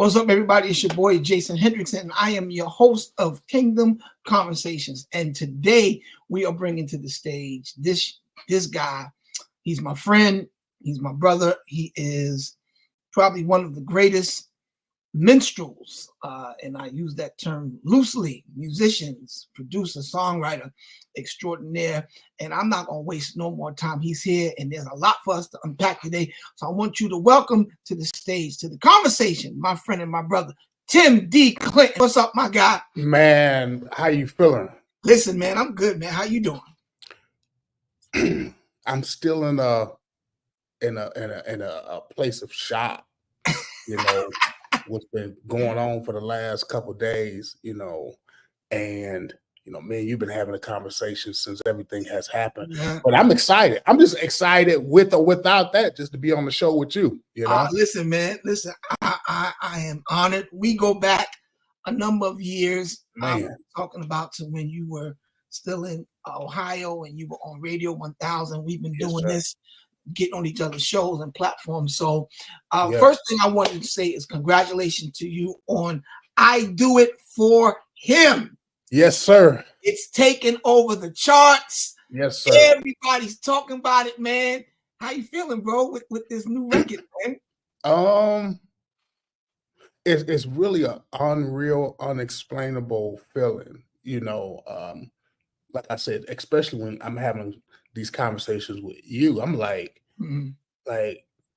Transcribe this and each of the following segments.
What's up, everybody? It's your boy Jason Hendrickson, and I am your host of Kingdom Conversations. And today we are bringing to the stage this guy. He's my friend. He's my brother. He is probably one of the greatest minstrels, and I use that term loosely, musicians, producer, songwriter extraordinaire. And I'm not going to waste no more time. He's here, and there's a lot for us to unpack today. So I want you to welcome to the stage, to the conversation, my friend and my brother, Tim D. Clinton. What's up, my guy? Man, how you feeling? Listen, man, I'm good, man. How you doing? I'm still in a place of shock, you know. What's been going on for the last couple of days, and man, you've been having a conversation since everything has happened. Yeah. But I'm excited. I'm just excited with or without that, just to be on the show with you. Listen, man. Listen, I am honored. We go back a number of years. Talking about to when you were still in Ohio and you were on Radio 1000. We've been doing this, getting on each other's shows and platforms. So first thing I wanted to say is congratulations to you on I Do It For Him. Yes, sir. It's taken over the charts. Yes, sir. Everybody's talking about it, man. How you feeling, bro, with this new record, man? It's really an unreal, unexplainable feeling, like I said, especially when I'm having these conversations with you. I'm like,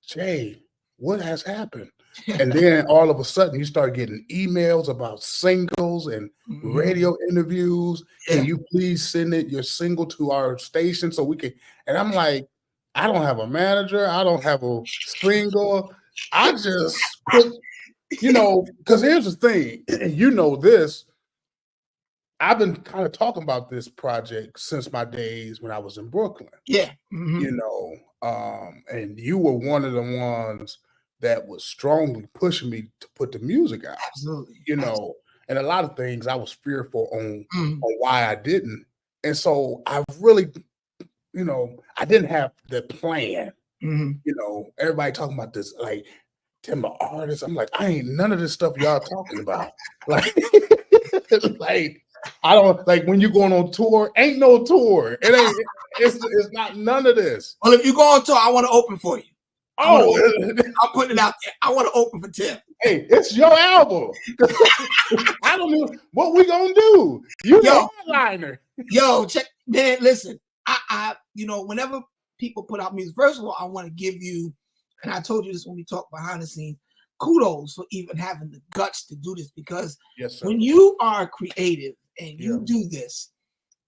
Jay, what has happened? And then all of a sudden you start getting emails about singles and radio interviews. Can you please send your single to our station so we can? And I'm like, I don't have a manager. I don't have a single. I just put, because here's the thing, and this. I've been kind of talking about this project since my days when I was in Brooklyn. Yeah. And you were one of the ones that was strongly pushing me to put the music out. Absolutely. And a lot of things I was fearful on why I didn't. And so I really, I didn't have the plan. Everybody talking about this, like, Tim, an artist. I'm like, I ain't none of this stuff y'all talking about. Like, I don't like when you're going on tour. Ain't no tour. It ain't. It's not none of this. Well, if you go on tour, I want to open for you. I'm putting it out there. I want to open for Tim. Hey, it's your album. I don't know what we gonna do. You the headliner. Yo, check, man. Listen, I whenever people put out music, first of all, I want to give you, and I told you this when we talked behind the scenes, kudos for even having the guts to do this, because when you are creative and you do this,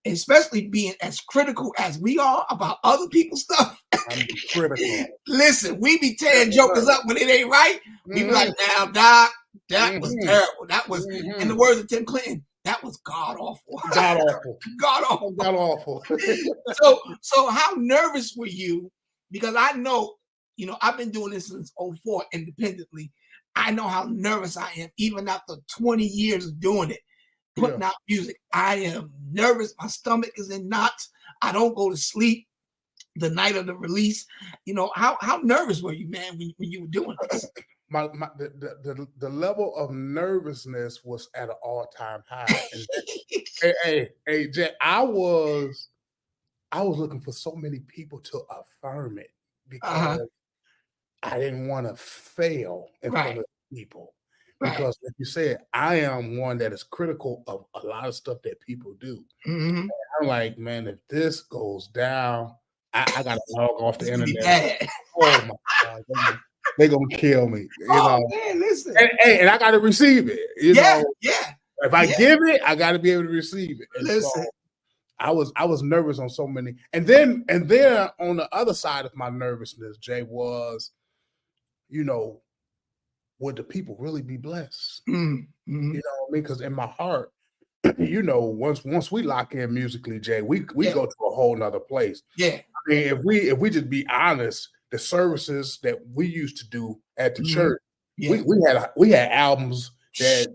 especially being as critical as we are about other people's stuff. I'm critical. Listen, we be tearing jokers up when it ain't right. We be like, now, Doc, that was terrible. That was, in the words of Tim Clinton, that was god awful. God awful. God awful. God awful. So how nervous were you? Because I know, I've been doing this since 2004 independently. I know how nervous I am, even after 20 years of doing it, putting out music. I am nervous. My stomach is in knots. I don't go to sleep the night of the release. How nervous were you, man, when you were doing this? The level of nervousness was at an all-time high. hey, Jack, I was looking for so many people to affirm it because I didn't want to fail in front of people. Because, like you said, I am one that is critical of a lot of stuff that people do. I'm like, man, if this goes down, I got to log off the internet. Oh, my God. They're going to kill me. Man, listen. And I got to receive it. If I give it, I got to be able to receive it. And listen. So I was nervous on so many. And then on the other side of my nervousness, Jay, was, would the people really be blessed? You know what I mean? Because in my heart, once we lock in musically, Jay, we go to a whole nother place. Yeah. I mean, if we just be honest, the services that we used to do at the church, we had albums that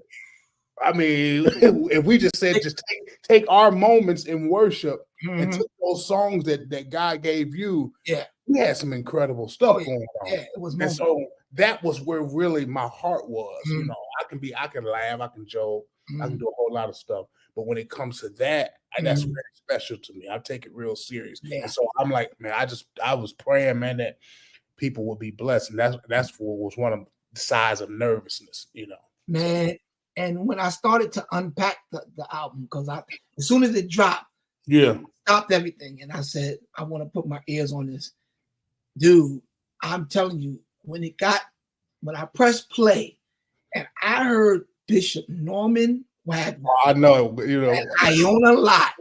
I mean, if we just said just take our moments in worship and took those songs that God gave you, Yeah. we had some incredible stuff going on. Yeah, it was And moments. so that was where really my heart was. You know, I can laugh, I can joke, I can do a whole lot of stuff. But when it comes to that, that's very special to me. I take it real serious. Yeah. And so I'm like, man, I was praying, man, that people would be blessed. And that's what was one of the sides of nervousness, you know. Man. And when I started to unpack the album, because as soon as it dropped, yeah, stopped everything. And I said, I want to put my ears on this. Dude, I'm telling you, when I pressed play and I heard Bishop Norman Wagner, I know, you know, and Iona Lott,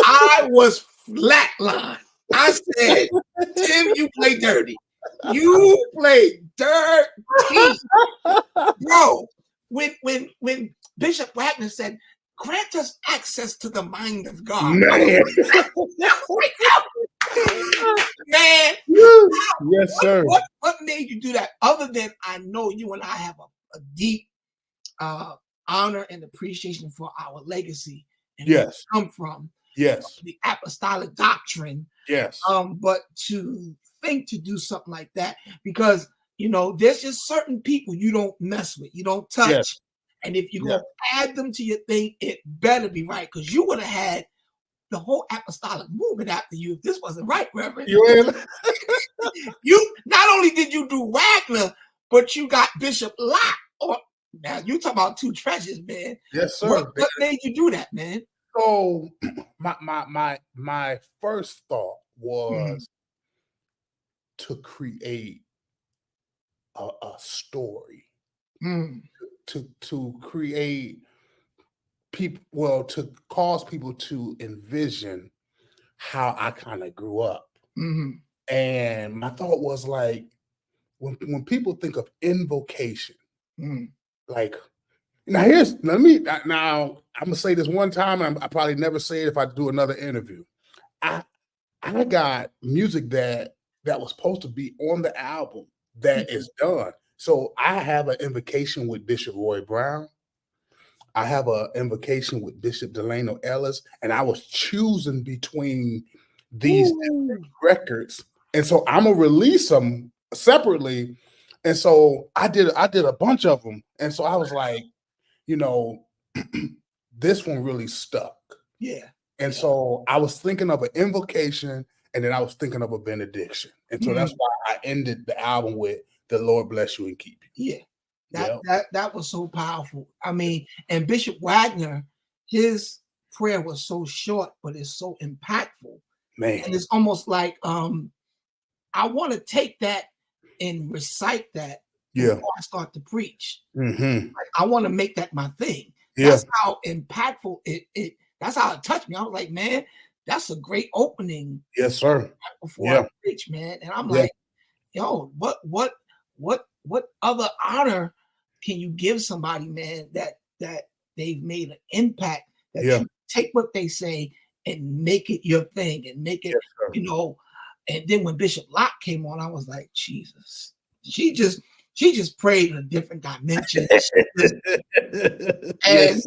I was flatlined. I said, Tim, you play dirty. You play dirty. Bro, when Bishop Wagner said, grant us access to the mind of God. Man. Man. Yes, sir. What made you do that? Other than I know you and I have a deep honor and appreciation for our legacy and where we come from. Yes. The apostolic doctrine. Yes. But to think to do something like that, because you know, there's just certain people you don't mess with, you don't touch. Yes. And if you're going to add them to your thing, it better be right. Because you would have had the whole apostolic movement after you if this wasn't right, Reverend. You not only did you do Wagner, but you got Bishop Lott. Now you talk about two treasures, man. Yes, sir. What made you do that, man? So my first thought was to create a story, to create people, well, to cause people to envision how I kind of grew up. And my thought was like, when people think of invocation, like, now I'm gonna say this one time, and I probably never say it if I do another interview. I got music that was supposed to be on the album that is done. So I have an invocation with Bishop Roy Brown. I have an invocation with Bishop Delano Ellis, and I was choosing between these records. And so I'm gonna release them separately. And so I did a bunch of them. And so I was like, you know, this one really stuck. Yeah. And so I was thinking of an invocation, and then I was thinking of a benediction. And so that's why I ended the album with "The Lord bless you and keep you." Yeah. That was so powerful. I mean, and Bishop Wagner, his prayer was so short, but it's so impactful. Man. And it's almost like I want to take that and recite that before I start to preach. Like, I want to make that my thing. That's how impactful it that's how it touched me. I was like, man, that's a great opening. Yes, sir. Before I preach, man. And I'm like, yo, what other honor can you give somebody, man, that they've made an impact, that you take what they say and make it your thing and make it, you know. And then when Bishop Lott came on, I was like, Jesus, she just prayed in a different dimension. And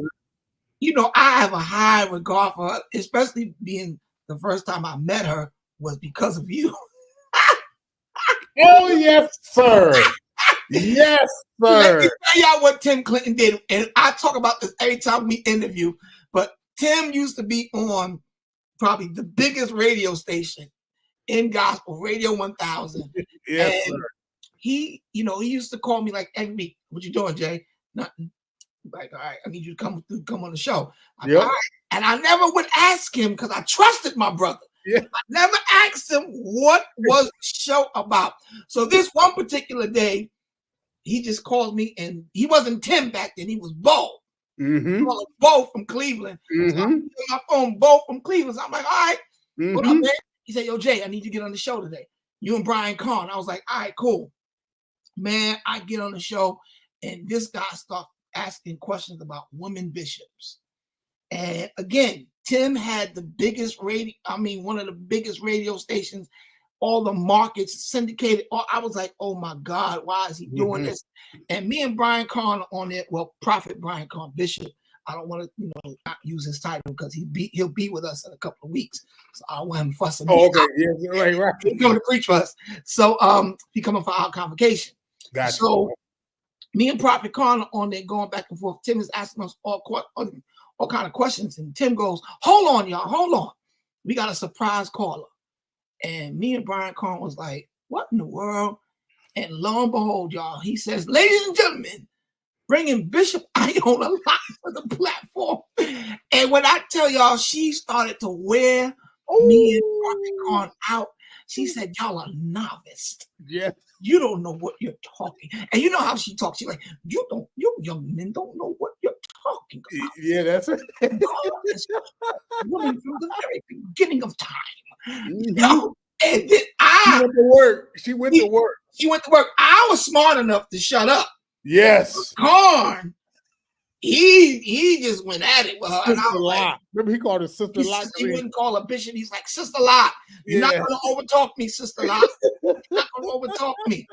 you know, I have a high regard for her, especially being the first time I met her was because of you. Oh, yes, sir. Yes, sir. Let me tell y'all what Tim Clinton did. And I talk about this every time we interview, but Tim used to be on probably the biggest radio station in gospel, Radio 1000. Yes, and sir. He used to call me like every week. What you doing, Jay? Nothing. Like, all right, I need you to come on the show. Like, all right. And I never would ask him because I trusted my brother. I never asked him what was the show about. So this one particular day, he just called me, and he wasn't Tim back then. He was Bo. Bo from Cleveland. So I'm on my phone, Bo from Cleveland. So I'm like, all right, what up, man? He said, yo, Jay, I need you to get on the show today. You and Brian Kahn. I was like, all right, cool. Man, I get on the show, and this guy starts asking questions about women bishops. And again, Tim had one of the biggest radio stations all the markets syndicated. I was like, oh my God, why is he doing this? And me and Brian Carn on it. Well, Prophet Brian Carn, Bishop. I don't want to, not use his title because he'll be with us in a couple of weeks. So I want him fussing me. Oh, okay. Yeah, right. He's coming to preach for us. So he coming for our convocation. Gotcha. So me and Prophet Carn on there going back and forth. Tim is asking us all kind of questions. And Tim goes, hold on, y'all, hold on. We got a surprise caller. And me and Brian Carn was like, what in the world? And lo and behold, y'all, he says, ladies and gentlemen, bringing Bishop Iona live to the platform. And when I tell y'all, she started to wear me and Prophet Carn out. She said, y'all are novice. Yeah. You don't know what you're talking. And you know how she talks. She's like, you young men don't know what you're talking about. Yeah, that's it. Woman from the very beginning of time. Mm-hmm. And then she went to work. She went to work. I was smart enough to shut up. Yes. Carn, he just went at it with her. Sister Lot. Remember, he called her Sister Lot. He wouldn't call her Bishop. He's like, Sister Lot, you're not going to overtalk me, Sister Lot. You're not going to overtalk me.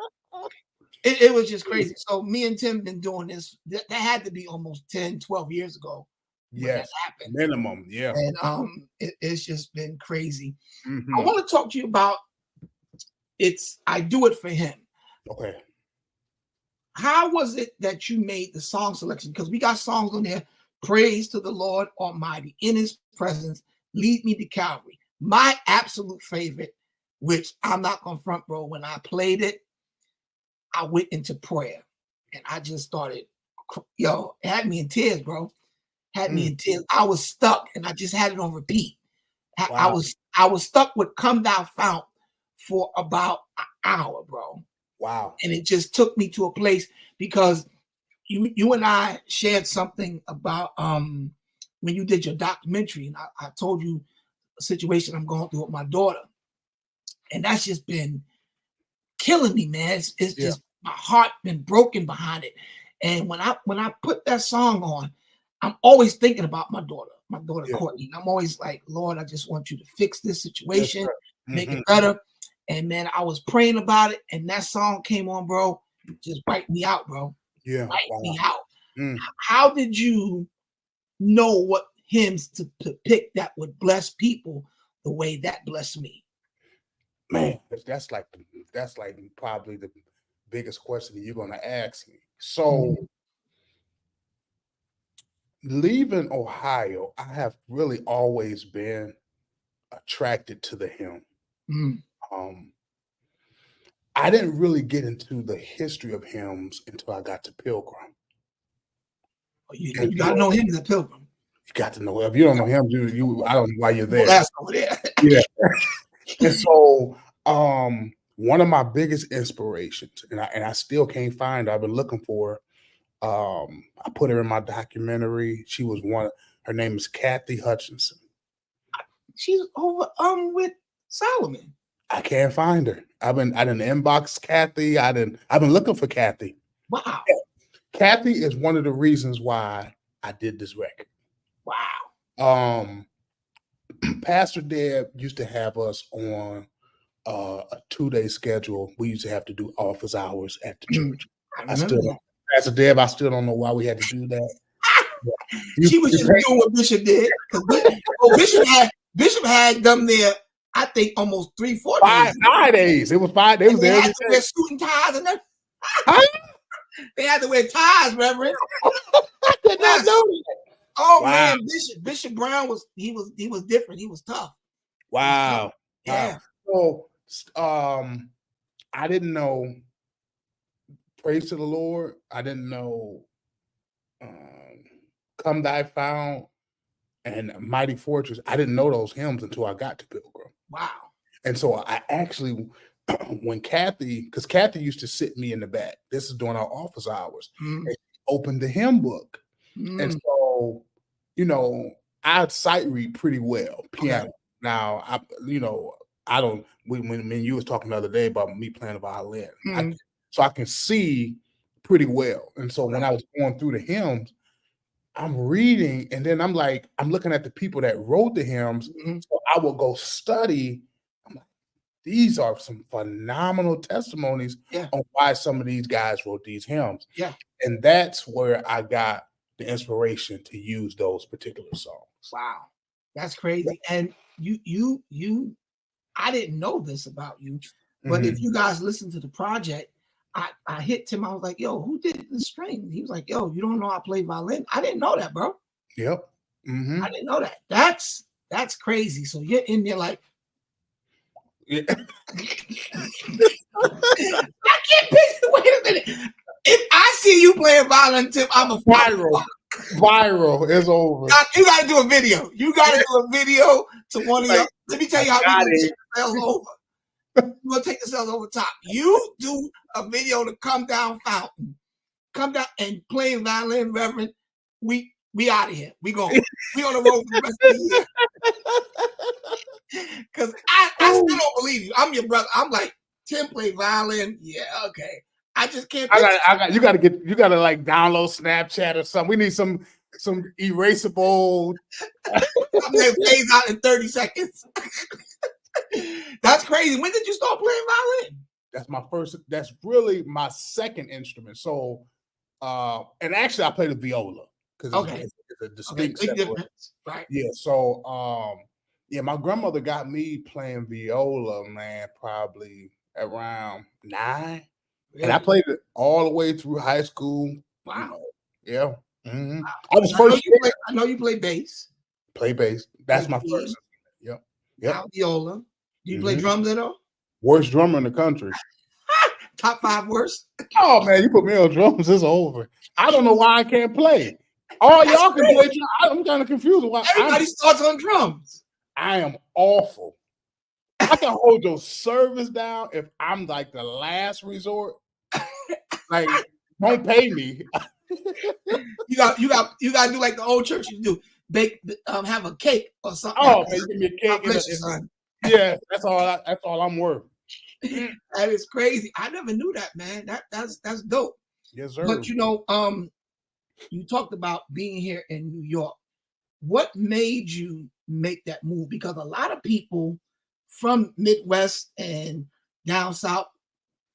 It was just crazy. So me and Tim been doing this. That had to be almost 10, 12 years ago. Yes, minimum. Yeah. And it's just been crazy. Mm-hmm. I want to talk to you about I Do It For Him. Okay. How was it that you made the song selection? Because we got songs on there. Praise to the Lord Almighty, in His presence, lead me to Calvary. My absolute favorite, which I'm not gonna front, bro. When I played it, I went into prayer and I just started. It had me in tears, bro. Had me in tears. I was stuck and I just had it on repeat. Wow. I was stuck with Come Thou Fount for about an hour, bro. Wow. And it just took me to a place because you and I shared something about when you did your documentary, and I told you a situation I'm going through with my daughter. And that's just been killing me, man. It's just my heart been broken behind it. And when I put that song on, I'm always thinking about my daughter Courtney. And I'm always like, Lord, I just want you to fix this situation, make it better. And man, I was praying about it, and that song came on, bro. Just wiped me out, bro. Yeah, wiped me out. How did you know what hymns to pick that would bless people the way that blessed me? Man, that's like probably the biggest question that you're going to ask me. So, leaving Ohio, I have really always been attracted to the hymn. I didn't really get into the history of hymns until I got to Pilgrim. You got to know hymns at Pilgrim. You got to know. If you don't know hymns, I don't know why you're there. Well, that's over there. Yeah. And so, one of my biggest inspirations, and I still can't find her. I've been looking for her. I put her in my documentary. She was her name is Kathy Hutchinson. She's over with Solomon. I can't find her. I didn't inbox Kathy. I've been looking for Kathy. Wow. Kathy is one of the reasons why I did this record. Wow. Pastor Deb used to have us on a 2-day schedule. We used to have to do office hours at the church. Pastor Deb, I still don't know why we had to do that. She was just doing what Bishop did. Bishop had them there, I think, almost 3-4 days. 5 days. It was 5 days. They had to wear suit and ties and everything. They had to wear ties, Reverend. I did not know that. Oh man, Bishop Brown was different. He was tough. Wow. Yeah. So I didn't know Praise to the Lord. I didn't know Come Thy Found and Mighty Fortress. I didn't know those hymns until I got to Pilgrim. Wow. And so I actually, when because Kathy used to sit me in the back. This is during our office hours. And she opened the hymn book. And so, I sight read pretty well, piano. Okay. Now, I don't, when you was talking the other day about me playing the violin, so I can see pretty well. And so when I was going through the hymns, I'm reading, and then I'm looking at the people that wrote the hymns. So I will go study. I'm like, these are some phenomenal testimonies on why some of these guys wrote these hymns. Yeah. And that's where I got the inspiration to use those particular songs. Wow. That's crazy. And you I didn't know this about you, but if you guys listen to the project, I hit Tim. I was like, yo, who did the string? He was like, yo, you don't know I play violin? I didn't know that, bro. Yep. I didn't know that. That's crazy. So you're in there like, yeah. I can't picture. Wait a minute. If I see you playing violin, Tim, I'm a viral. Viral is over. You got to do a video. You got to do a video to one of your. Let me tell you how we gonna take the sales over. We're gonna take the sales over top. You do a video to Come Down Fountain. Come down and playing violin, Reverend. We out of here. We on the road for the rest of the year. Because I still don't believe you. I'm your brother. I'm like, Tim play violin. Yeah, okay. I just can't. You gotta like download Snapchat or something. We need some erasable. Something that plays out in 30 seconds. That's crazy. When did you start playing violin? That's really my second instrument. So, and actually I play the viola because it's a distinct difference. Right. Yeah. So, my grandmother got me playing viola, man, probably around 9. Really? And I played it all the way through high school. Wow. Yeah. Mm-hmm. Wow. I was first. I know you play bass. Play bass. That's my first. Yep. Now viola. Do you play drums at all? Worst drummer in the country. Top 5 worst. Oh man, you put me on drums, it's over. I don't know why I can't play. All y'all can play drums. I'm kind of confused. Why everybody starts on drums. I am awful. I can hold your service down if I'm like the last resort. Like, don't pay me. You got to do like the old church you do. Bake, have a cake or something. Oh man, give me a cake. Yeah, that's all I'm worth. That is crazy. I never knew that, man. That's dope. Yes, sir. But you talked about being here in New York. What made you make that move? Because a lot of people from Midwest and down south,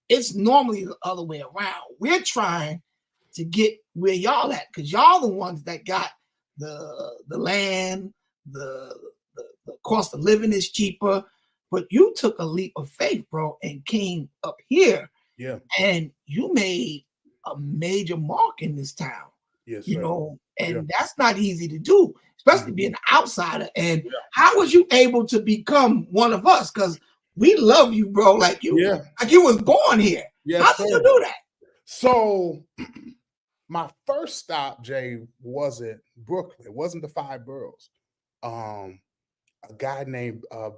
it's normally the other way around. We're trying to get where y'all at because y'all the ones that got the land, the cost of living is cheaper. But you took a leap of faith, bro, and came up here. Yeah. And you made a major mark in this town. Yes, you know, and that's not easy to do, especially being an outsider. And how was you able to become one of us? Because we love you, bro. Like you was born here. Yes, how did you do that? So my first stop, Jay, wasn't Brooklyn. It wasn't the 5 boroughs. A guy named I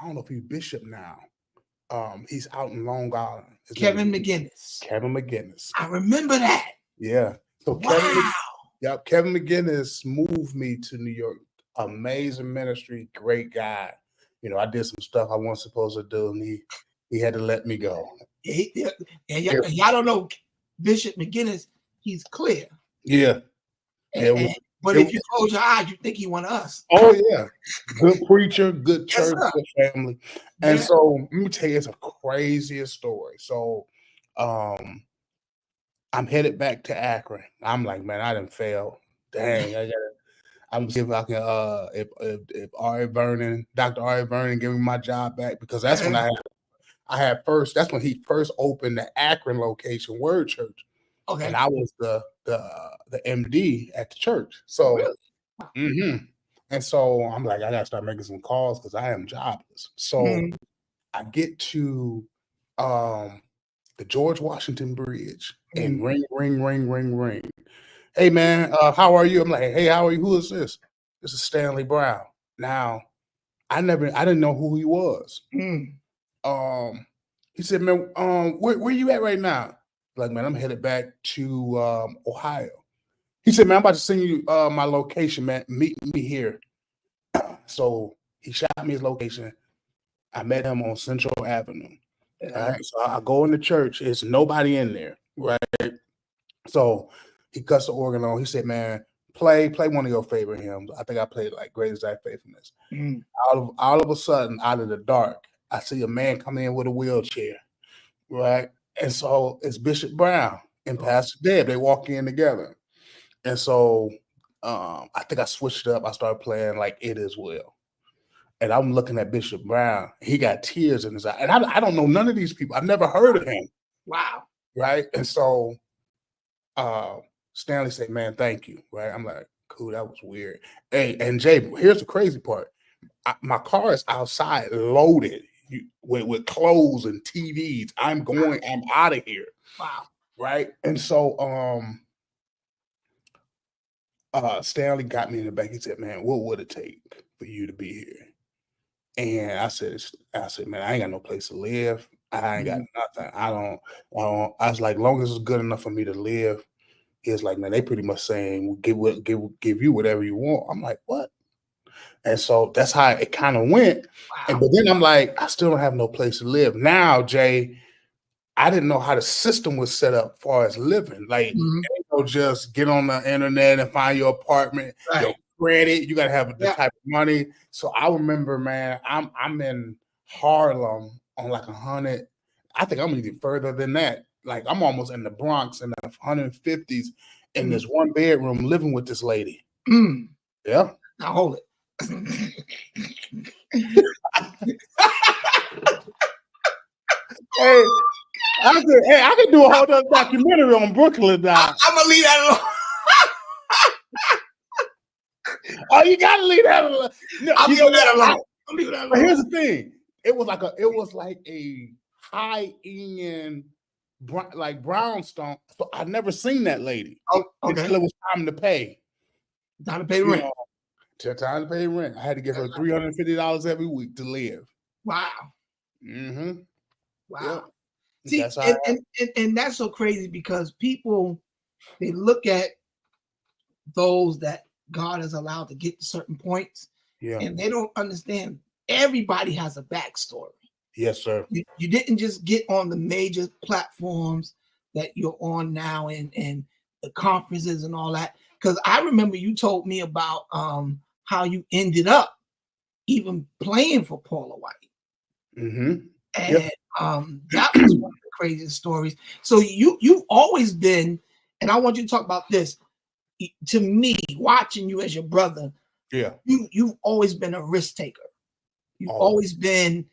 don't know if he's Bishop now. He's out in Long Island. Kevin McGinnis. Kevin McGinnis. I remember that. Yeah. So wow. Kevin McGinnis moved me to New York. Amazing ministry, great guy. You know, I did some stuff I wasn't supposed to do, and he had to let me go. And y'all don't know Bishop McGinnis. He's clear. Yeah. But if you close your eyes, you think he one of us. Oh yeah, good preacher, good church, good family. And so let me tell you, it's a craziest story. So, I'm headed back to Akron. I'm like, man, I didn't fail. Dang, I'm see if I can. If R.A. Vernon, Dr. R.A. Vernon, give me my job back because that's when I had first. That's when he first opened the Akron location, Word Church. Okay. And I was the MD at the church. So, and so I'm like, I gotta start making some calls because I am jobless. So I get to the George Washington Bridge and ring. Hey man, how are you? I'm like, hey, how are you? Who is this? This is Stanley Brown. Now, I didn't know who he was. He said, man, where you at right now? Like, man, I'm headed back to Ohio. He said, man, I'm about to send you my location, man. Meet me here. So he shot me his location. I met him on Central Avenue. All right. So I go in the church. There's nobody in there. Right. So he cuts the organ on. He said, man, play one of your favorite hymns. I think I played like Great is Thy Faithfulness. All of a sudden, out of the dark, I see a man come in with a wheelchair, right? And so it's Bishop Brown and Pastor Deb. They walk in together. And so I think I switched it up. I started playing like It Is Well. And I'm looking at Bishop Brown. He got tears in his eye. And I don't know none of these people. I've never heard of him. Wow. Right. And so Stanley said, man, thank you. Right. I'm like, cool, that was weird. Hey, and Jay, here's the crazy part. My car is outside loaded with clothes and TVs. I'm out of here. Wow. Right. And so Stanley got me in the back. He said, man, what would it take for you to be here? And I said, man, I ain't got no place to live. I ain't got nothing. I was like, long as it's good enough for me to live. He was like, man, they pretty much saying, we'll give you whatever you want. I'm like, what? And so that's how it kind of went. Wow. But then I'm like, I still don't have no place to live. Now, Jay, I didn't know how the system was set up as far as living. Like, you know, just get on the internet and find your apartment, your credit. You got to have the type of money. So I remember, man, I'm in Harlem on like 100. I think I'm even further than that. Like I'm almost in the Bronx in the 150s in this one bedroom living with this lady. Yeah. Now hold it. Hey, I could do a whole other documentary on Brooklyn now. I'm gonna leave that alone. Oh, you gotta leave that alone. No, I'll leave that alone. But here's the thing: it was like a high-end like brownstone. So I'd never seen that lady until it was time to pay. Time to pay rent. Time to pay rent. I had to give her $350 every week to live. Wow. Mm-hmm. Wow. Yeah. See, and that's so crazy because people, they look at those that God has allowed to get to certain points, and they don't understand everybody has a backstory. Yes, sir. You didn't just get on the major platforms that you're on now and the conferences and all that. Because I remember you told me about how you ended up even playing for Paula White. Mm-hmm. And that was one of the craziest stories. So you've always been, and I want you to talk about this. To me, watching you as your brother, you've always been a risk taker. You've always been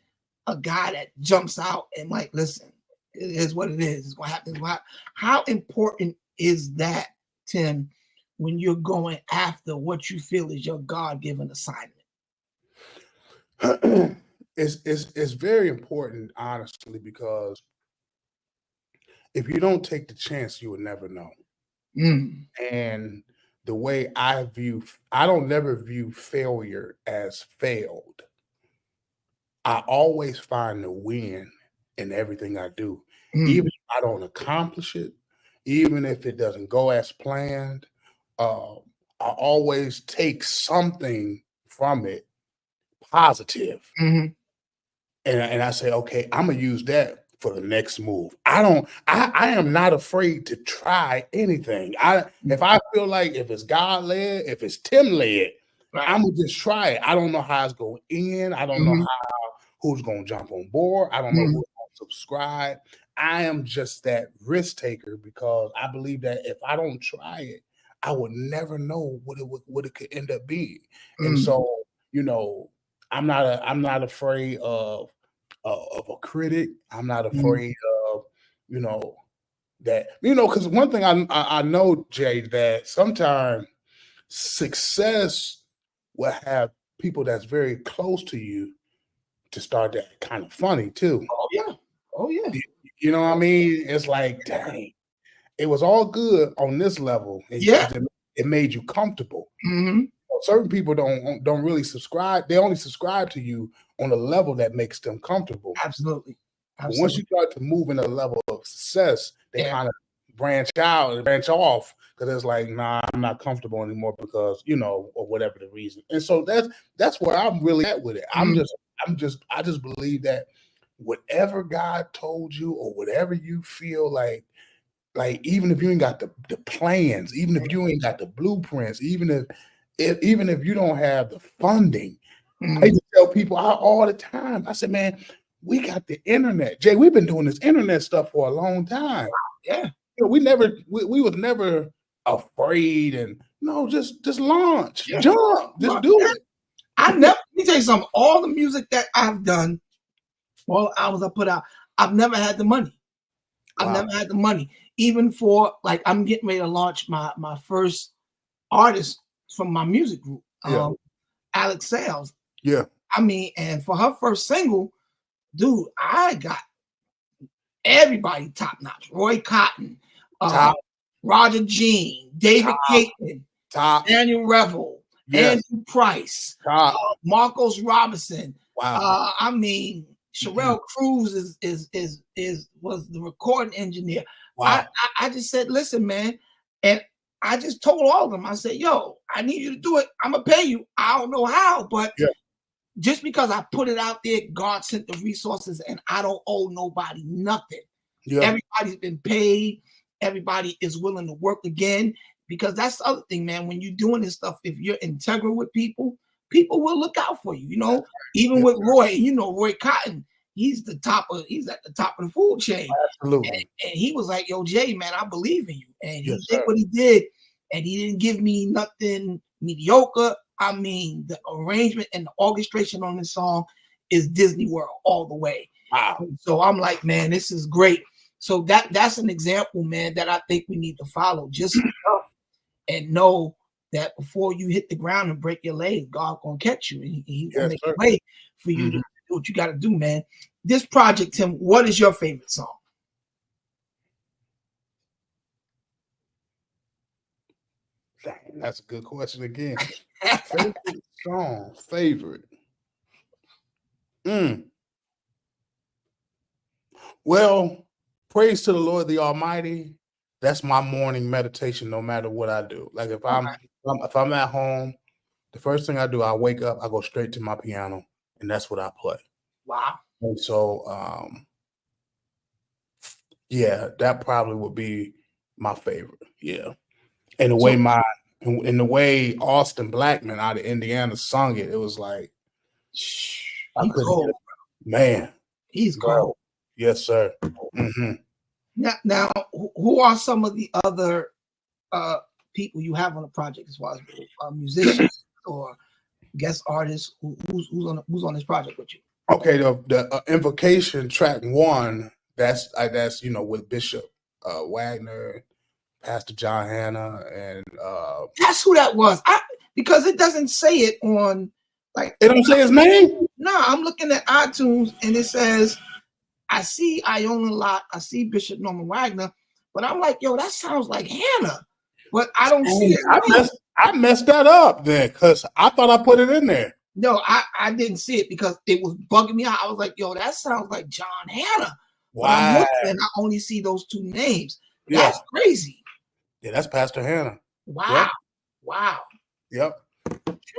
a guy that jumps out and like, listen, it is what it is. It's what happens. How important is that, Tim, when you're going after what you feel is your God-given assignment? It's very important, honestly, because if you don't take the chance, you would never know. And the way I don't never view failure as failed. I always find the win in everything I do. Even if I don't accomplish it, even if it doesn't go as planned, I always take something from it positive. And I say, okay, I'm gonna use that for the next move. I am not afraid to try anything. If I feel like if it's God led, if it's Tim led, I'm gonna just try it. I don't know how it's gonna end. I don't know who's gonna jump on board. I don't know who's gonna subscribe. I am just that risk taker because I believe that if I don't try it, I would never know what it could end up being. And so, you know, I'm not afraid of a critic. I'm not afraid of, because one thing I know, Jay, that sometimes success will have people that's very close to you to start that kind of funny too. Oh yeah. You know what I mean? It's like, dang, it was all good on this level. It made you comfortable. Certain people don't really subscribe. They only subscribe to you on a level that makes them comfortable. Absolutely. But once you start to move in a level of success, they kind of branch off because it's like, nah, I'm not comfortable anymore because, or whatever the reason. And so that's where I'm really at with it. I just believe that whatever God told you or whatever you feel like even if you ain't got the plans, even if you ain't got the blueprints, even if you don't have the funding, I used to tell people all the time. I said, man, we got the internet. Jay, we've been doing this internet stuff for a long time. Yeah. We was never afraid and no, just launch, Yeah. jump, just do it. Let me tell you something. All the music that I've done, all the albums I put out, I've never had the money. I've never had the money. Even for like, I'm getting ready to launch my first artist from my music group, Alex Sales. Yeah. I mean, and for her first single, dude, I got everybody top notch. Roy Cotton, Roger Jean, David Caton, Daniel Revel, Andrew Price, Marcos Robinson. Wow. I mean, Sherelle Cruz was the recording engineer. Wow. I just said, listen, man, and I just told all of them, I said, yo, I need you to do it. I'm gonna pay you. I don't know how, but just because I put it out there, God sent the resources, and I don't owe nobody nothing. Everybody's been paid. Everybody is willing to work again, because that's the other thing, man. When you're doing this stuff, if you're integral with people, people will look out for you. You know, even with Roy, Roy Cotton, he's at the top of the food chain. Absolutely. And he was like, yo, Jay, man, I believe in you. And he did what he did, and he didn't give me nothing mediocre. I mean, the arrangement and the orchestration on this song is Disney World all the way. Wow. So I'm like, man, this is great. So that's an example, man, that I think we need to follow. Just and know that before you hit the ground and break your leg, God gonna catch you, and He's gonna make a way for you to do what you got to do, man. This project, Tim, what is your favorite song? That's a good question again. Favorite song, favorite. Well, praise to the Lord the Almighty. That's my morning meditation, no matter what I do. Like if I'm at home, the first thing I do, I wake up, I go straight to my piano, and that's what I play. Wow. And so, that probably would be my favorite. Yeah. And the way Austin Blackman out of Indiana sung it, it was like, I couldn't get it. Man, he's cold. Yes, sir. Mm-hmm. Now, who are some of the other people you have on the project, as far as musicians or guest artists? Who's on this project with you? Okay, the Invocation track 1. That's with Bishop Wagner, Pastor John Hanna, and that's who that was. Because it doesn't say it on, like, it don't say his name. No, I'm looking at iTunes and it says, I see Iona Lott, I see Bishop Norman Wagner, but I'm like, yo, that sounds like Hannah, but I don't see it. I messed that up then, because I thought I put it in there. No, I didn't see it because it was bugging me out. I was like, yo, that sounds like John Hanna. Wow. But I'm looking and I only see those 2 names. That's crazy. Yeah, that's Pastor Hanna. Wow. Yep. Wow. Yep.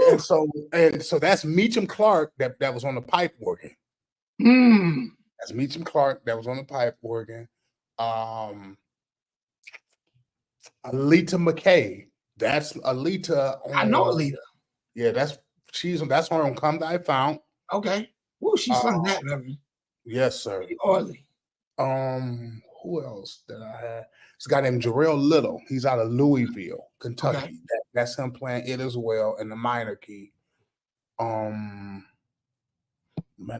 And so that's Meacham Clark that was on the pipe organ. That's Meacham Clark that was on the pipe organ. Alita McKay. That's Alita. I know Alita. Yeah, that's her on Come Thy Fount. Okay. Ooh, she sung that, Reverend. Yes, sir. Early. Who else did I have? It's a guy named Jarrell Little. He's out of Louisville, Kentucky. Okay. That's him playing it as well in the minor key. Matter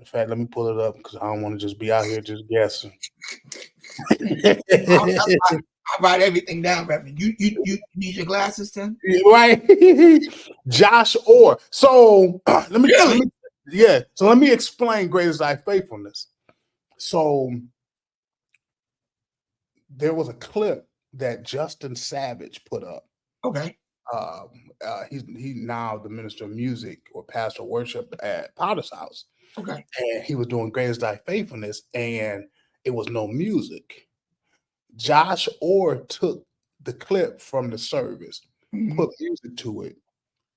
of fact, let me pull it up because I don't want to just be out here just guessing. I write everything down, Reverend. You need your glasses, Tim? Right. Josh Orr. So let me explain Great is Thy Faithfulness. So there was a clip that Justin Savage put up. Okay. He's now the minister of music or pastor of worship at Potter's House. Okay. And he was doing Great is Thy Faithfulness, and it was no music. Josh Orr took the clip from the service, put music to it,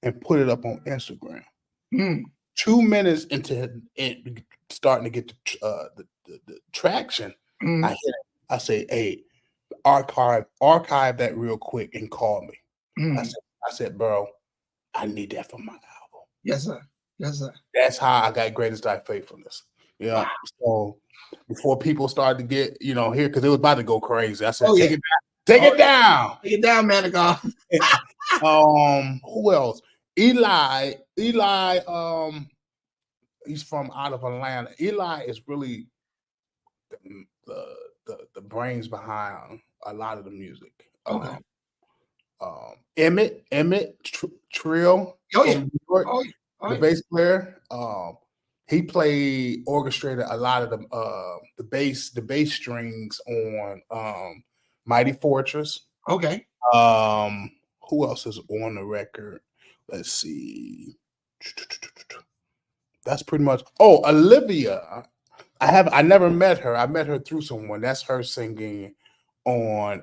and put it up on Instagram. 2 minutes into it starting to get the traction, I say, hey, archive that real quick and call me. I said, bro, I need that for my album. Yes, sir. Yes, sir. That's how I got Great is Thy Faithfulness. Yeah. So before people started to get, here, because it was about to go crazy. I said, Oh take yeah. it down. Take Oh, it down. take it down, man of God. Who else? Eli, he's from out of Atlanta. Eli is really the brains behind a lot of the music. Okay. Emmett Trill Oh from yeah. New York, Oh yeah. Oh the yeah. bass player. He orchestrated a lot of the bass strings on Mighty Fortress. Okay. Who else is on the record? Let's see. That's pretty much. Oh, Olivia. I never met her. I met her through someone. That's her singing on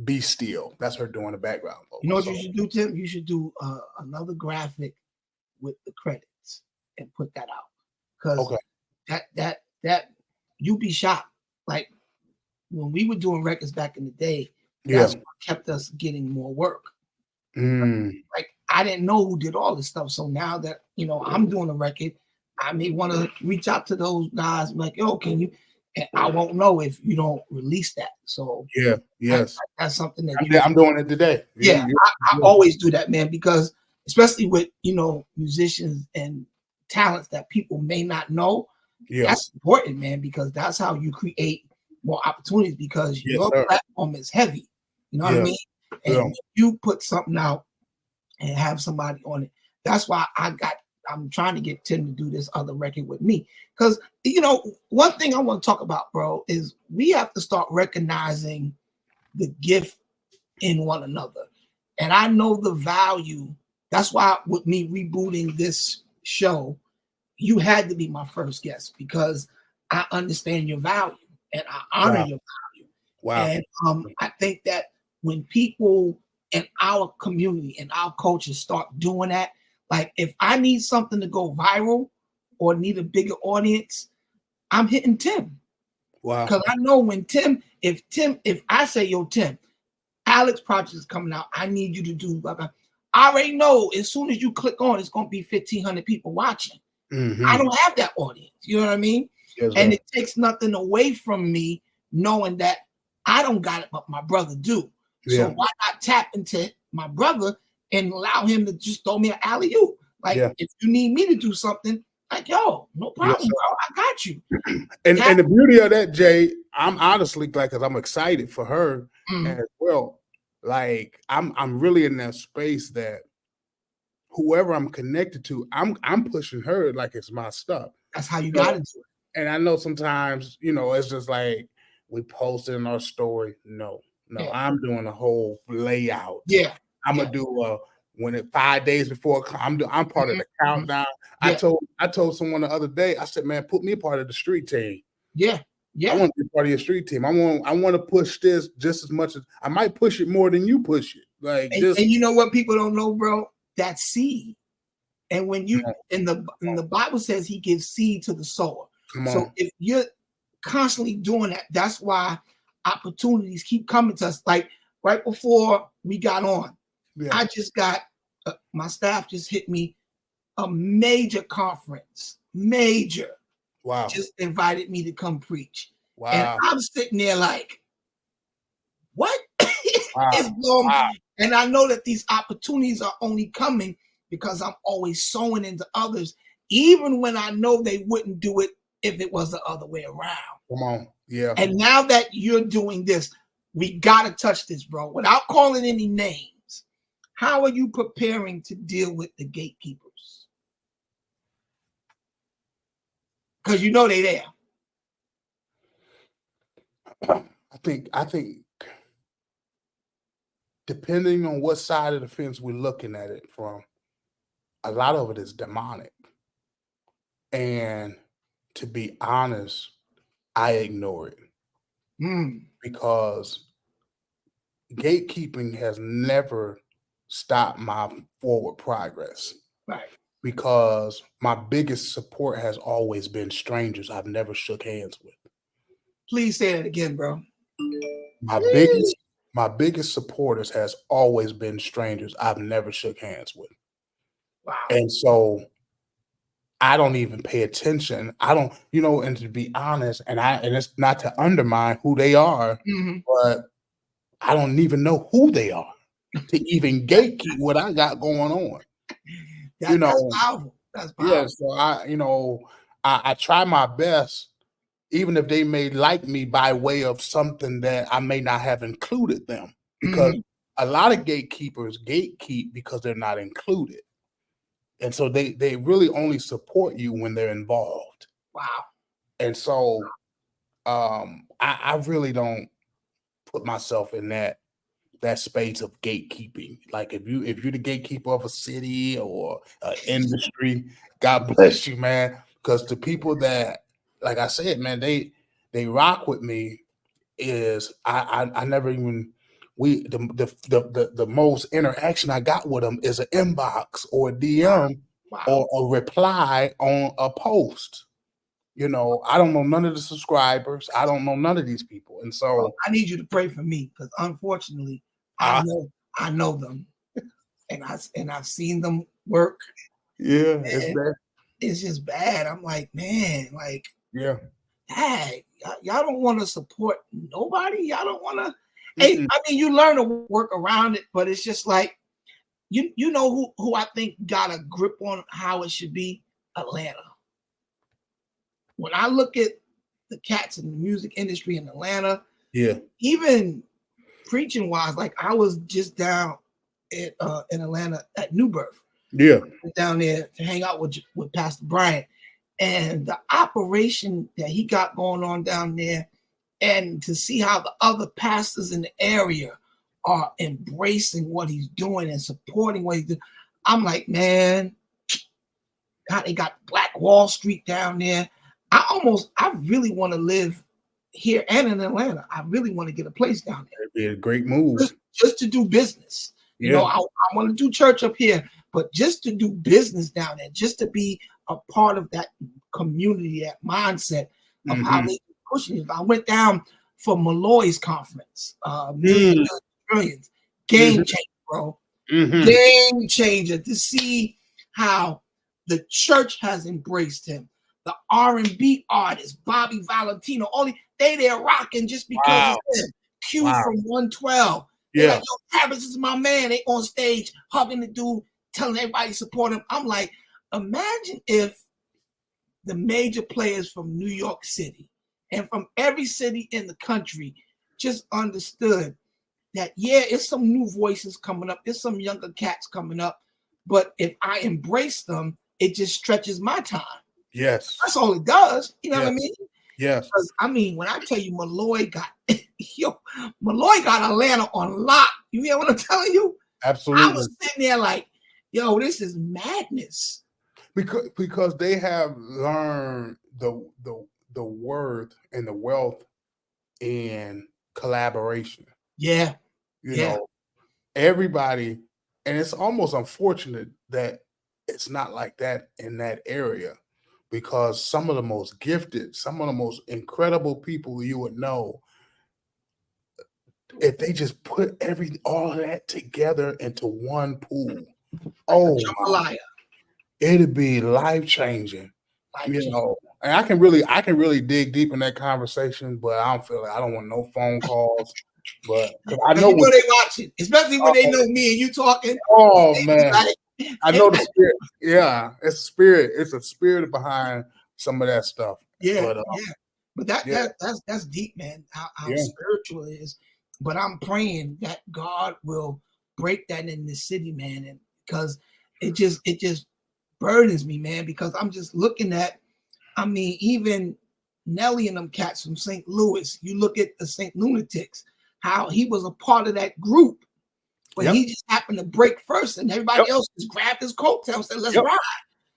Be Still. That's her doing the background You know vocals. what you should do, Tim? You should do another graphic with the credits and put that out. Because okay. that you be shocked. Like when we were doing records back in the day, Yeah. that's what kept us getting more work. Like I didn't know who did all this stuff. So now that I'm doing a record, I may want to reach out to those guys like, yo, can you? And I won't know if you don't release that. So yeah, yes, that's something that I'm doing it today. Yeah, I always do that, man, because especially with musicians and talents that people may not know, that's important, man, because that's how you create more opportunities because your platform is heavy. You know what I mean? And if you put something out and have somebody on it, that's why I'm trying to get Tim to do this other record with me. Because one thing I want to talk about, bro, is we have to start recognizing the gift in one another. And I know the value. That's why with me rebooting this show, you had to be my first guest because I understand your value and I honor your value. Wow. And I think that when people in our community and our culture start doing that, like if I need something to go viral or need a bigger audience, I'm hitting Tim. Wow. Because I know when if I say, yo, Tim, Alex project is coming out. I need you to do blah, blah. I already know as soon as you click on, it's going to be 1,500 people watching. I don't have that audience. You know what I mean? Yes, and it takes nothing away from me knowing that I don't got it, but my brother do. So why not tap into my brother and allow him to just throw me an alley-oop? Like if you need me to do something, like, yo, no problem, bro. I got you. And the beauty of that, Jay, I'm honestly glad because I'm excited for her as well. Like I'm really in that space that whoever I'm connected to, I'm pushing her like it's my stuff. That's how you got to do it. And I know sometimes, it's just like we post it in our story. No, I'm doing a whole layout. Yeah. I'm gonna do when it 5 days before I'm part of the countdown. I told someone the other day, I said, man, put me part of the street team. Yeah. I want to be part of your street team. I want to push this just as much as I might push it more than you push it. Like and you know what people don't know, bro? That's seed. And when you in the Bible says he gives seed to the sower. So if you're constantly doing that, that's why opportunities keep coming to us. Like right before we got on, I just got my staff just hit me a major conference, wow, just invited me to come preach. Wow. And I'm sitting there like, what? Wow. It's blowing. Wow. And I know that these opportunities are only coming because I'm always sowing into others, even when I know they wouldn't do it if it was the other way around. Come on. Yeah. And now that you're doing this, we got to touch this, bro. Without calling any names, how are you preparing to deal with the gatekeepers? Because you know they're there. I think depending on what side of the fence we're looking at it from, a lot of it is demonic. And to be honest, I ignore it because gatekeeping has never stopped my forward progress. Right. Because my biggest support has always been strangers I've never shook hands with. Please say that again, bro. My biggest supporters has always been strangers I've never shook hands with. Wow. And so I don't even pay attention. I don't, and to be honest, and it's not to undermine who they are, but I don't even know who they are to even gatekeep what I got going on. That's powerful. That's powerful. Yeah. So I try my best, even if they may like me by way of something that I may not have included them, because a lot of gatekeepers gatekeep because they're not included. And so they really only support you when they're involved. Wow. And so I really don't put myself in that space of gatekeeping. Like if you're the gatekeeper of a city or an industry, God bless you, man. Because the people that, like I said, man, they rock with me. Is I never even the most interaction I got with them is an inbox or a DM or a reply on a post. I don't know none of the subscribers. I don't know none of these people, and so I need you to pray for me because unfortunately, I know them, and I've seen them work. Yeah, it's bad. It's just bad. I'm like, man, yeah. Dad, y'all don't want to support nobody. Y'all don't want to. Hey, I mean, you learn to work around it, but it's just like you know who I think got a grip on how it should be? Atlanta. When I look at the cats in the music industry in Atlanta, even preaching wise, like I was just down in Atlanta at New Birth. Down there to hang out with Pastor Bryant, and the operation that he got going on down there, and to see how the other pastors in the area are embracing what he's doing and supporting what he's doing. I'm like, man, God, they got Black Wall Street down there. I really want to live here and in Atlanta. I really want to get a place down there. It'd be a great move. Just to do business. You know, I want to do church up here, but just to do business down there, just to be a part of that community, that mindset of how they pushing it. I went down for Malloy's conference, Millions. Game changer, bro. Game changer to see how the church has embraced him. The R&B artists, Bobby Valentino, they're rocking just because it's him. Q from 112. They're like, yo, Travis is my man. They on stage hugging the dude, telling everybody to support him. I'm like, imagine if the major players from New York City and from every city in the country just understood that, it's some new voices coming up. There's some younger cats coming up. But if I embrace them, it just stretches my time. Yes. That's all it does. You know what I mean? Yes. Because, I mean, when I tell you Malloy got Atlanta on lock. You hear what I'm telling you? Absolutely. I was sitting there like, yo, this is madness. Because they have learned the worth and the wealth in collaboration. Yeah. You know, everybody, and it's almost unfortunate that it's not like that in that area, because some of the most gifted, some of the most incredible people you would know, if they just put all of that together into one pool, it'd be life changing. You know, and I can really dig deep in that conversation, but I don't feel like I don't want no phone calls. But I know they watching, especially when they know me and you talking. Oh man, I know the spirit. Yeah, it's a spirit. It's a spirit behind some of that stuff. But that's deep, man. How spiritual it is. But I'm praying that God will break that in the city, man, and because it just burdens me, man. Because I'm just looking at, I mean, even Nelly and them cats from St. Louis. You look at the St. Lunatics, how he was a part of that group, but he just happened to break first, and everybody else just grabbed his coattail and said, "Let's ride."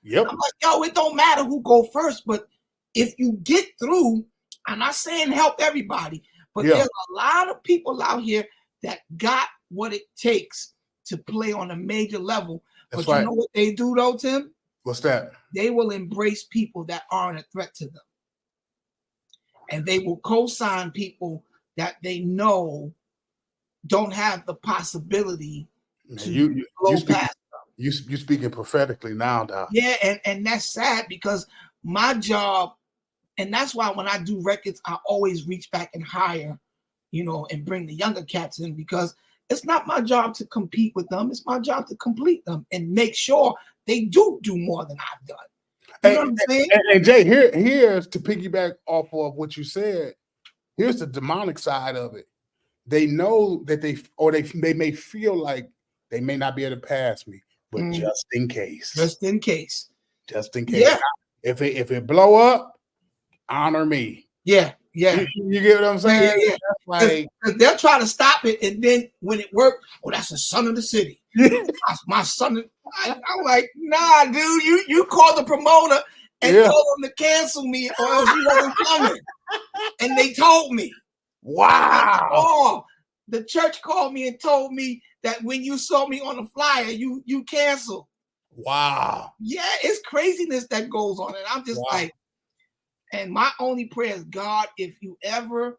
I'm like, yo, it don't matter who go first, but if you get through, I'm not saying help everybody, but there's a lot of people out here that got what it takes to play on a major level. But you know what they do though, Tim? What's that? They will embrace people that aren't a threat to them. And they will co-sign people that they know don't have the possibility to blow past them. You speaking prophetically now, Doc. Yeah, and that's sad because my job, and that's why when I do records, I always reach back and hire, and bring the younger cats in, because it's not my job to compete with them. It's my job to complete them and make sure they do more than I've done. You know what I'm saying? And Jay, here's to piggyback off of what you said. Here's the demonic side of it. They know that they may feel like they may not be able to pass me, but just in case. Just in case. Yeah. If it blow up, honor me. Yeah. You get what I'm saying? Yeah. Like, they'll try to stop it, and then when it worked, that's the son of the city. My son. I'm like, nah, dude. You call the promoter and told them to cancel me, or else you wasn't coming. And they told me. Wow. Oh, the church called me and told me that when you saw me on the flyer, you canceled. Wow. Yeah, it's craziness that goes on, and I'm just like, and my only prayer is, God, if you ever,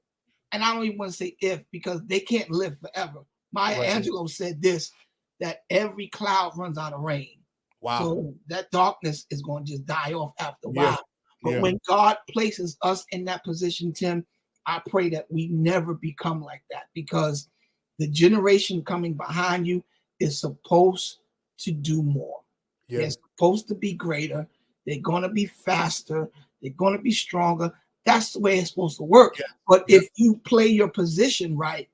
and I don't even want to say if, because they can't live forever. Maya Angelou said this, that every cloud runs out of rain. Wow. So that darkness is going to just die off after a while. But when God places us in that position, Tim, I pray that we never become like that, because the generation coming behind you is supposed to do more. Yeah. They're supposed to be greater. They're going to be faster. They're going to be stronger. That's the way it's supposed to work. Yeah. But if you play your position right,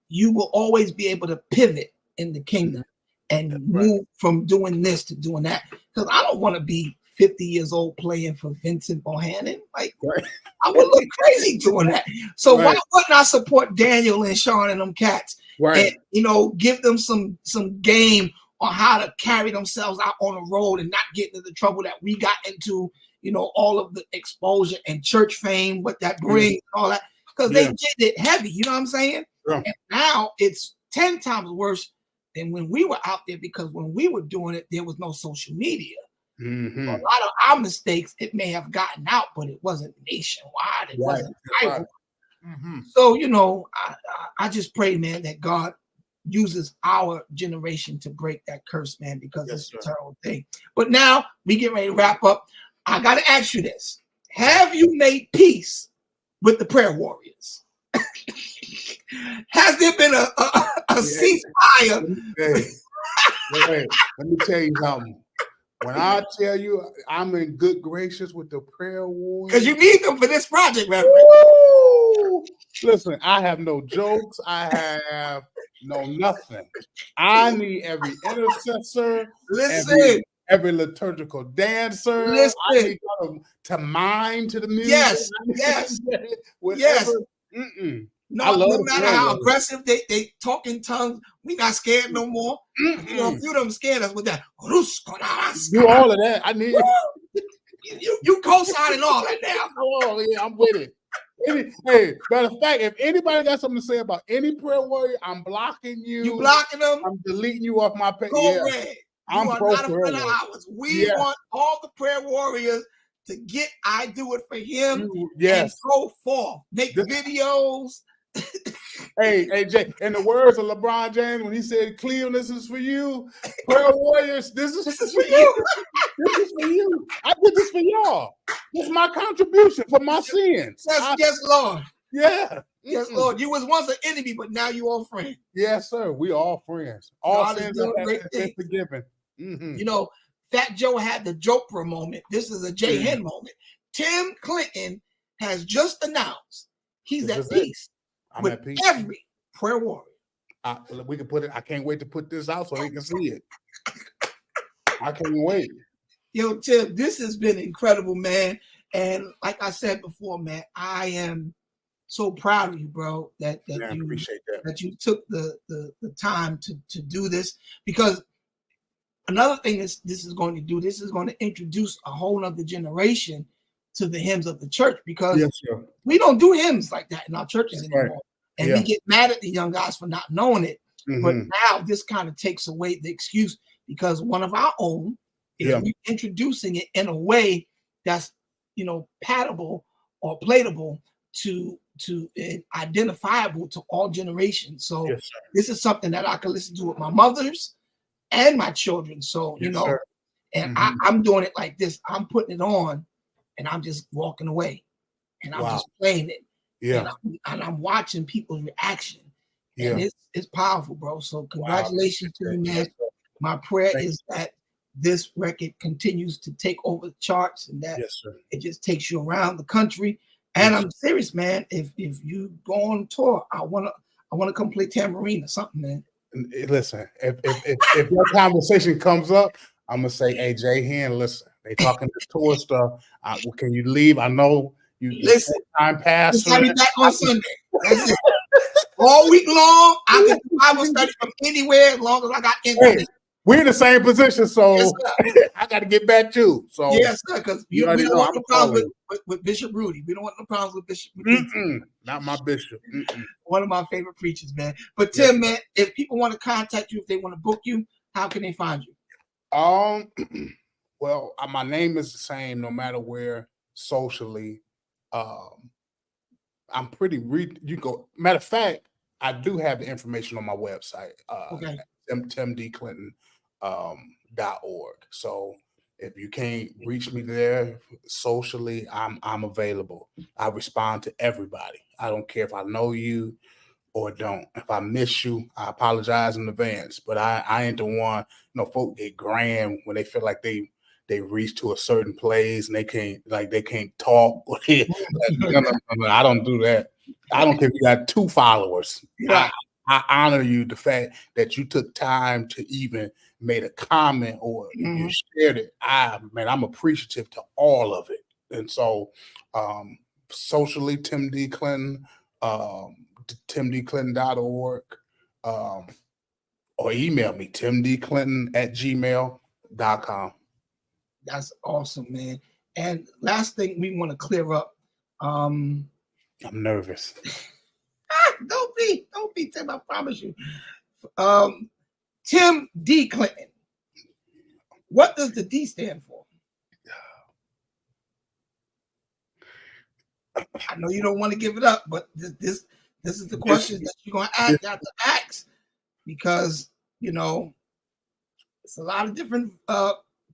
you will always be able to pivot in the kingdom and move from doing this to doing that. Because I don't want to be 50 years old playing for Vincent Bohannon. Like, I would look crazy doing that. So why wouldn't I support Daniel and Sean and them cats? And give them some game on how to carry themselves out on the road and not get into the trouble that we got into, all of the exposure and church fame, what that brings and all that. Because they did it heavy, you know what I'm saying? Yeah. And now it's 10 times worse than when we were out there, because when we were doing it, there was no social media. Mm-hmm. A lot of our mistakes, it may have gotten out, but it wasn't nationwide. It wasn't viral. Mm-hmm. So, I just pray, man, that God uses our generation to break that curse, man, because it's a terrible thing. But now we get ready to wrap up. I got to ask you this. Have you made peace with the prayer warriors? Has there been a ceasefire? Hey, let me tell you something. When I tell you I'm in good graces with the prayer warriors, because you need them for this project, man. Listen, I have no jokes. I have no nothing. I need every intercessor. Listen. Every liturgical dancer. Listen. I need them to mime to the music. Yes. Whatever. No matter how aggressive they talk in tongues, we not scared no more. A few of them scared us with that. Do all of that. I need you co-signing all that now. Oh yeah, I'm with it. Hey, matter of fact, if anybody got something to say about any prayer warrior, I'm blocking you. You blocking them? I'm deleting you off my page. I'm pro not a friend of ours. We want all the prayer warriors to get I do it for him and go forth. Make videos. Hey, Jay, in the words of LeBron James, when he said, Cleveland, this is for you. Prayer warriors, this is for you. This is for you. I did this for y'all. This is my contribution for my sins. Yes, Lord. Yeah. Yes, Lord. You was once an enemy, but now you all friends. Yes, sir. We all friends. All sins have been forgiven. Mm-hmm. Fat Joe had the joke for a moment. This is a Jay Hen moment. Tim Clinton has just announced he's at peace with every prayer warrior. We can put it. I can't wait to put this out so they can see it. I can't wait. Yo, Tim, this has been incredible, man. And like I said before, man, I am so proud of you, bro. That you appreciate that you took the time to do this, because another thing this is going to do, this is going to introduce a whole other generation to the hymns of the church, because we don't do hymns like that in our churches anymore. And we get mad at the young guys for not knowing it. Mm-hmm. But now this kind of takes away the excuse, because one of our own is introducing it in a way that's, palatable or platable to identifiable to all generations. So this is something that I can listen to with my mothers, and my children. So, Yes, sir. and I'm doing it like this. I'm putting it on and I'm just walking away and I'm just playing it. Yeah. And I'm watching people's reaction. Yeah. And it's powerful, bro. So congratulations to you, man. Yes, my prayer is that this record continues to take over the charts and that it just takes you around the country. And I'm serious, man. If you go on tour, I wanna come play tambourine or something, man. Listen, if your conversation comes up, I'm gonna say, hey, Jay Hen, listen, they talking this tour stuff. Can you leave? I know you listen. Time passed. Just have me back on Sunday. That's it. All week long, I can do Bible study from anywhere as long as I got internet. Hey, we're in the same position, so I got to get back too. So yes, sir, because we don't want no problems with Bishop Rudy. We don't want no problems with Bishop Rudy. Not my bishop. One of my favorite preachers, man. But Tim, man, if people want to contact you, if they want to book you, how can they find you? Well, my name is the same no matter where socially. I'm pretty you go. Matter of fact, I do have the information on my website, timdclinton.org. So if you can't reach me there socially, I'm available. I respond to everybody. I don't care if I know you or don't. If I miss you, I apologize in advance. But I ain't the one. Folk get grand when they feel like they reach to a certain place and they can't talk. No, I don't do that. I don't care if you got 2 followers. Yeah. I honor you, the fact that you took time to even made a comment or you shared it. I'm appreciative to all of it. And so socially, Tim D. Clinton, timdclinton.org, or email me, timdclinton@gmail.com. That's awesome, man. And last thing we want to clear up. I'm nervous. Don't be, Tim. I promise you. Tim D. Clinton. What does the D stand for? I know you don't want to give it up, but this is the question that you're going to have to ask because it's a lot of different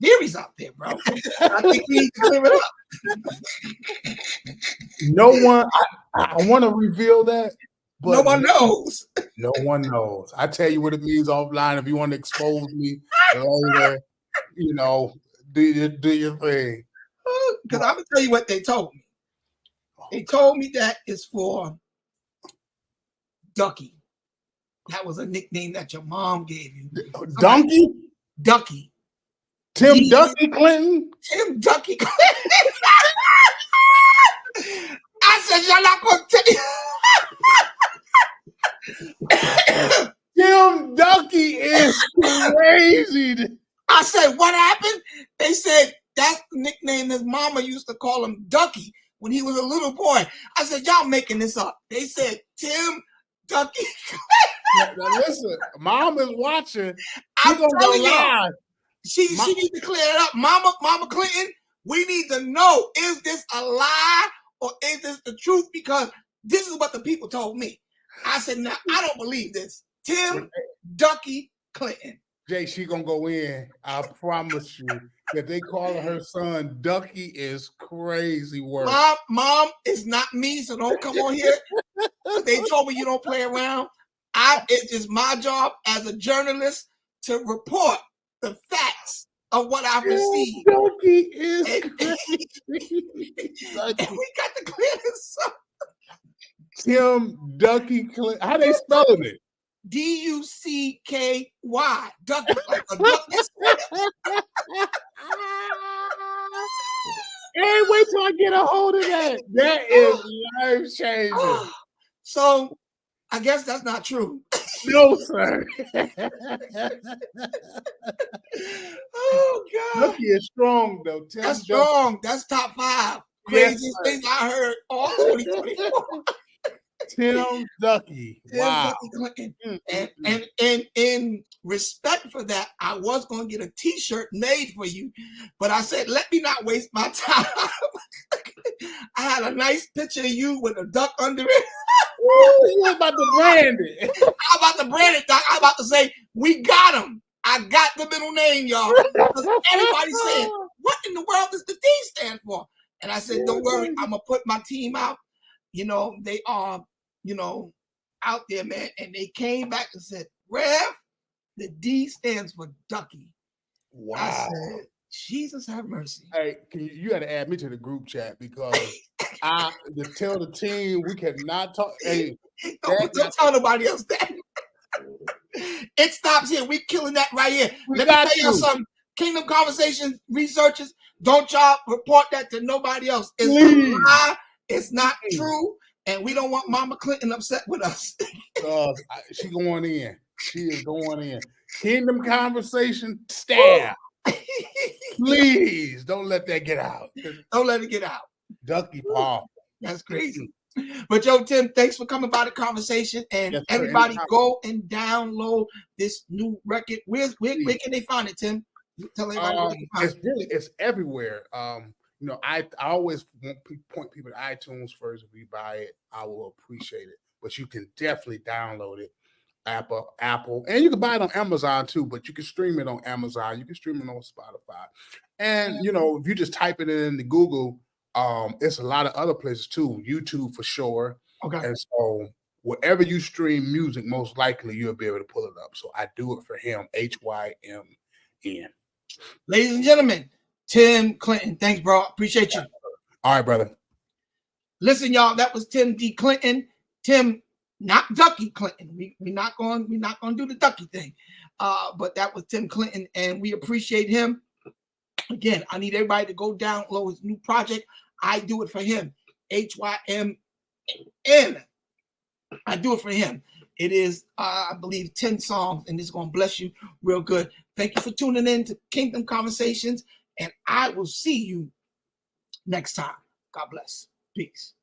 theories out there, bro. I think we need to clear it up. No one, I want to reveal that, but no one knows. No one knows. I tell you what it means offline. If you want to expose me later, do your thing. Because I'm gonna tell you what they told me. They told me that it's for Ducky. That was a nickname that your mom gave you. Donkey? Ducky. Tim Ducky Clinton? Tim Ducky Clinton. I said, y'all not gonna tell you. Tim Ducky is crazy. I said, what happened? They said that's the nickname his mama used to call him, Ducky, when he was a little boy. I said, y'all making this up. They said Tim Ducky. Now listen, mom is watching. I'm telling you, she needs to clear it up. Mama Clinton, we need to know, is this a lie or is this the truth? Because this is what the people told me. I said, now, I don't believe this. Tim Ducky Clinton. Jay, she gonna go in. I promise you. That they calling her son Ducky is crazy work. Mom, it's not me, so don't come on here. They told me you don't play around. It is my job as a journalist to report the facts of what I've received. Ducky is crazy. And we got to clear this up. Tim Ducky Clinton. How they spelling it? Ducky. Ducky, like a duck. Hey, wait till I get a hold of that. That is life changing. So I guess that's not true. No, sir. Oh God. Ducky is strong though. That's strong. That's top 5 craziest things I heard all 2024. Tim Ducky. Wow. Ducky Clinton. And in respect for that, I was going to get a t-shirt made for you, but I said, let me not waste my time. I had a nice picture of you with a duck under it. Ooh, you about to brand it. I'm about to brand it, Doc. I'm about to say, we got him. I got the middle name, y'all. Because everybody's saying, what in the world does the D stand for? And I said, don't worry, I'm going to put my team out. You know, they are, you know, out there, man. And they came back and said, Rev, the D stands for Ducky. Wow. I said, Jesus have mercy. Hey, you got to add me to the group chat because I to tell the team we cannot talk. Hey, don't tell nobody else that. It stops here. We're killing that right here. Let me tell y'all something. Kingdom Conversations researchers, don't y'all report that to nobody else. It's a lie. It's not true. And we don't want Mama Clinton upset with us. She going in. She is going in. Kingdom Conversation staff. Please don't let that get out. Don't let it get out. Ducky Paul. That's crazy. But yo, Tim, thanks for coming by the conversation. And yes, everybody go and download this new record. Where can they find it, Tim? Tell everybody it's everywhere. You know, I always point people to iTunes first. If you buy it, I will appreciate it. But you can definitely download it. Apple, and you can buy it on Amazon too, but you can stream it on Amazon, you can stream it on Spotify. And you know, if you just type it into Google, it's a lot of other places too, YouTube for sure. Okay. And so wherever you stream music, most likely you'll be able to pull it up. So I do it for him, HYMN. Ladies and gentlemen, Tim Clinton. Thanks, bro. Appreciate you. All right, brother. Listen, y'all, that was Tim D. Clinton. Tim, not Ducky Clinton. We're not going to do the Ducky thing. But that was Tim Clinton, and we appreciate him. Again, I need everybody to go download his new project. I do it for him. HYMN. I do it for him. It is, I believe, 10 songs, and it's going to bless you real good. Thank you for tuning in to Kingdom Conversations, and I will see you next time. God bless. Peace.